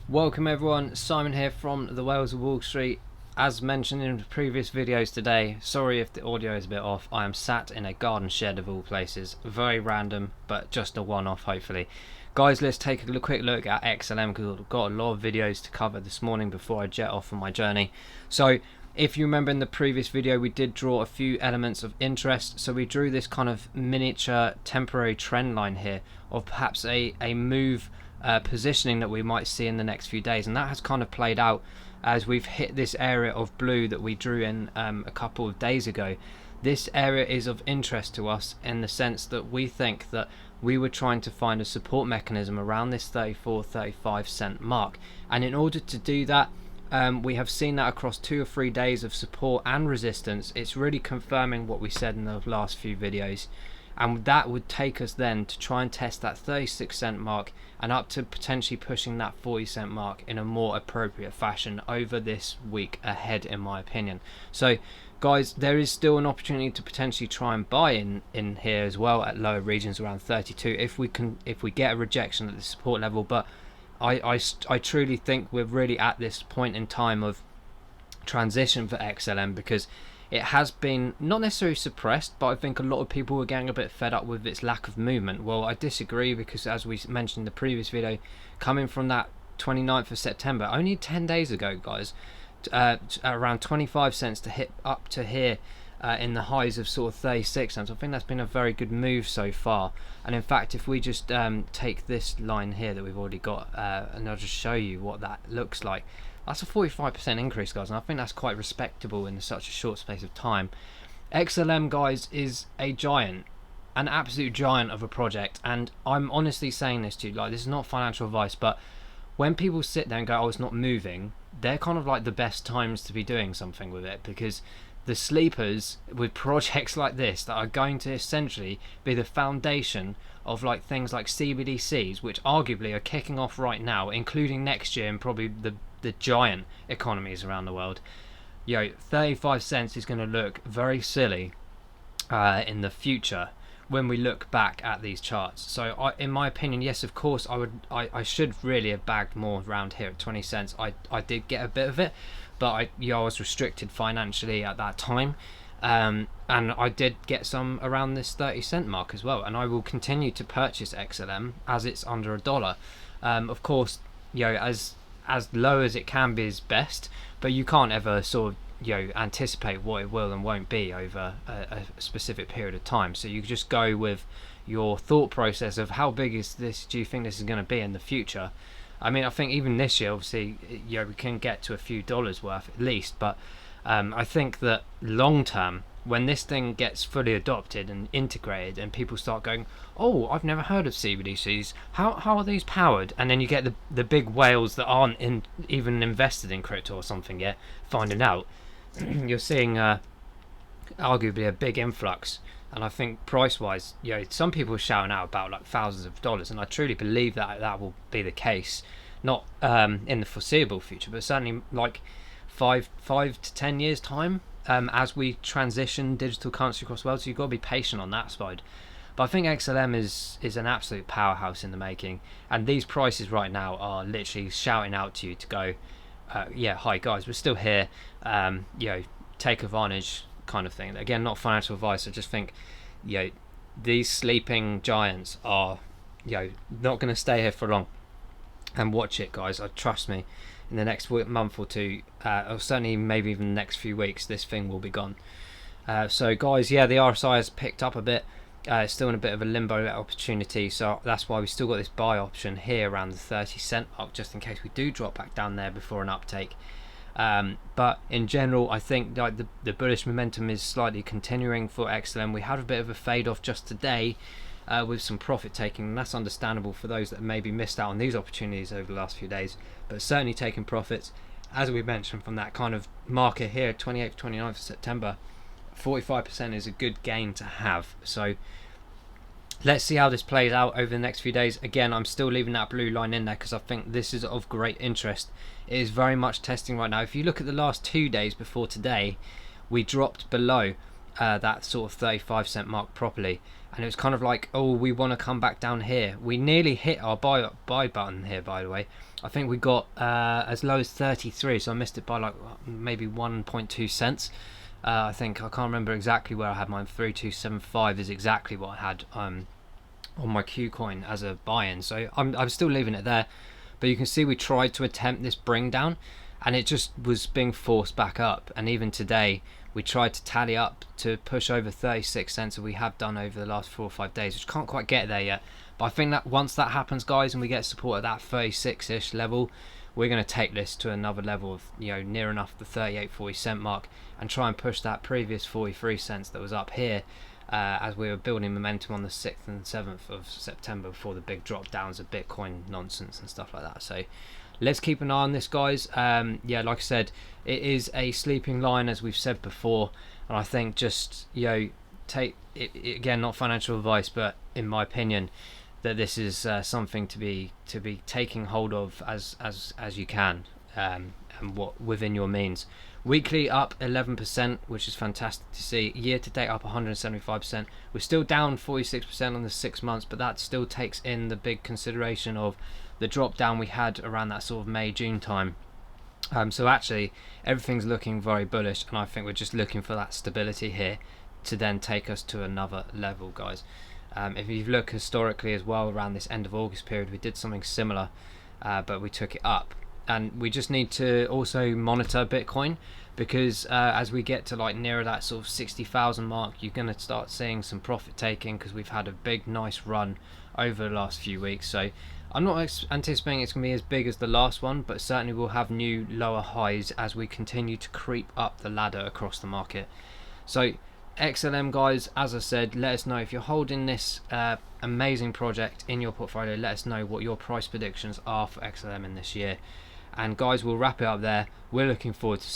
Welcome everyone, Simon here from the Wales of Wall Street. As mentioned in previous videos today, sorry if the audio is a bit off, I am sat in a garden shed of all places. Very random, but just a one-off hopefully. Guys, let's take a quick look at XLM because I've got a lot of videos to cover this morning before I jet off on my journey. So if you remember in the previous video, we did draw a few elements of interest. So we drew this kind of miniature temporary trend line here of perhaps a move positioning that we might see in the next few days, and that has kind of played out as we've hit this area of blue that we drew in a couple of days ago. This area is of interest to us in the sense that we think that we were trying to find a support mechanism around this 34-35 cent mark, and in order to do that, we have seen that across 2 or 3 days of support and resistance. It's really confirming what we said in the last few videos, and that would take us then to try and test that 36 cent mark and up to potentially pushing that 40 cent mark in a more appropriate fashion over this week ahead, in my opinion. So guys, there is still an opportunity to potentially try and buy in here as well at lower regions around 32 if we get a rejection at the support level. But I truly think we're really at this point in time of transition for XLM, because it has been not necessarily suppressed, but I think a lot of people were getting a bit fed up with its lack of movement. Well, I disagree, because as we mentioned in the previous video, coming from that 29th of September, only 10 days ago, guys, around 25 cents to hit up to here in the highs of sort of 36 cents. I think that's been a very good move so far. And in fact, if we just take this line here that we've already got, and I'll just show you what that looks like. That's a 45% increase, guys, and I think that's quite respectable in such a short space of time. XLM, guys, is a giant, an absolute giant of a project, and I'm honestly saying this to you, like, this is not financial advice, but when people sit there and go, oh, it's not moving, they're kind of like the best times to be doing something with it, because the sleepers with projects like this that are going to essentially be the foundation of like things like CBDCs, which arguably are kicking off right now, including next year, and probably the giant economies around the world. 35 cents is going to look very silly in the future when we look back at these charts. So in my opinion, yes, of course, I should really have bagged more around here at 20 cents. I did get a bit of it, but I was restricted financially at that time, and I did get some around this 30 cent mark as well, and I will continue to purchase XLM as it's under $1. Of course, as low as it can be is best, but you can't ever sort of anticipate what it will and won't be over a specific period of time. So you just go with your thought process of how big is this, do you think this is going to be in the future. I mean, I think even this year, obviously, we can get to a few dollars worth at least, but I think that long term, when this thing gets fully adopted and integrated and people start going, oh, I've never heard of CBDCs, how are these powered? And then you get the big whales that aren't even invested in crypto or something yet finding out. You're seeing arguably a big influx, and I think price wise, some people are shouting out about like thousands of dollars, and I truly believe that that will be the case, not in the foreseeable future, but certainly like 5 to 10 years time, as we transition digital currency across the world. So you've got to be patient on that side. But I think XLM is an absolute powerhouse in the making, and these prices right now are literally shouting out to you to go, yeah, hi guys, we're still here, take advantage, kind of thing. Again, not financial advice. I just think these sleeping giants are not going to stay here for long. And watch it, guys, trust me, in the next month or two, or certainly maybe even the next few weeks, this thing will be gone. So guys, yeah, the RSI has picked up a bit. It's still in a bit of a limbo opportunity, so that's why we still got this buy option here around the 30 cent mark, just in case we do drop back down there before an uptake. But in general, I think like the bullish momentum is slightly continuing for XLM. We had a bit of a fade off just today with some profit taking, and that's understandable for those that maybe missed out on these opportunities over the last few days, but certainly taking profits, as we mentioned, from that kind of marker here, 28th, 29th of September. 45% is a good gain to have. So let's see how this plays out over the next few days. Again, I'm still leaving that blue line in there because I think this is of great interest. It is very much testing right now. If you look at the last 2 days before today, we dropped below that sort of 35 cent mark properly, and it was kind of like, oh, we want to come back down here. We nearly hit our buy button here, by the way. I think we got as low as 33, so I missed it by like maybe 1.2 cents. I think, I can't remember exactly where I had mine. 3275 is exactly what I had on my Q coin as a buy-in, so I'm still leaving it there. But you can see we tried to attempt this bring down, and it just was being forced back up. And even today we tried to tally up to push over 36 cents, and we have done over the last 4 or 5 days, which can't quite get there yet. But I think that once that happens, guys, and we get support at that 36-ish level, we're going to take this to another level of, you know, near enough the 38-40 cent mark, and try and push that previous 43 cents that was up here as we were building momentum on the 6th and 7th of September before the big drop downs of Bitcoin nonsense and stuff like that. So let's keep an eye on this, guys. Yeah, like I said, it is a sleeping line, as we've said before, and I think just, you know, take it, again, not financial advice, but in my opinion, that this is something to be taking hold of as you can, and what within your means. Weekly up 11%, which is fantastic to see. Year to date up 175%. We're still down 46% on the 6 months, but that still takes in the big consideration of the drop down we had around that sort of May-June time. So actually everything's looking very bullish, and I think we're just looking for that stability here to then take us to another level, guys. If you look historically as well, around this end of August period, we did something similar, but we took it up. And we just need to also monitor Bitcoin, because as we get to like nearer that sort of 60,000 mark, you're going to start seeing some profit taking, because we've had a big nice run over the last few weeks. So I'm not anticipating it's going to be as big as the last one, but certainly we'll have new lower highs as we continue to creep up the ladder across the market. So XLM, guys, as I said, let us know if you're holding this amazing project in your portfolio. Let us know what your price predictions are for XLM in this year. And guys, we'll wrap it up there. We're looking forward to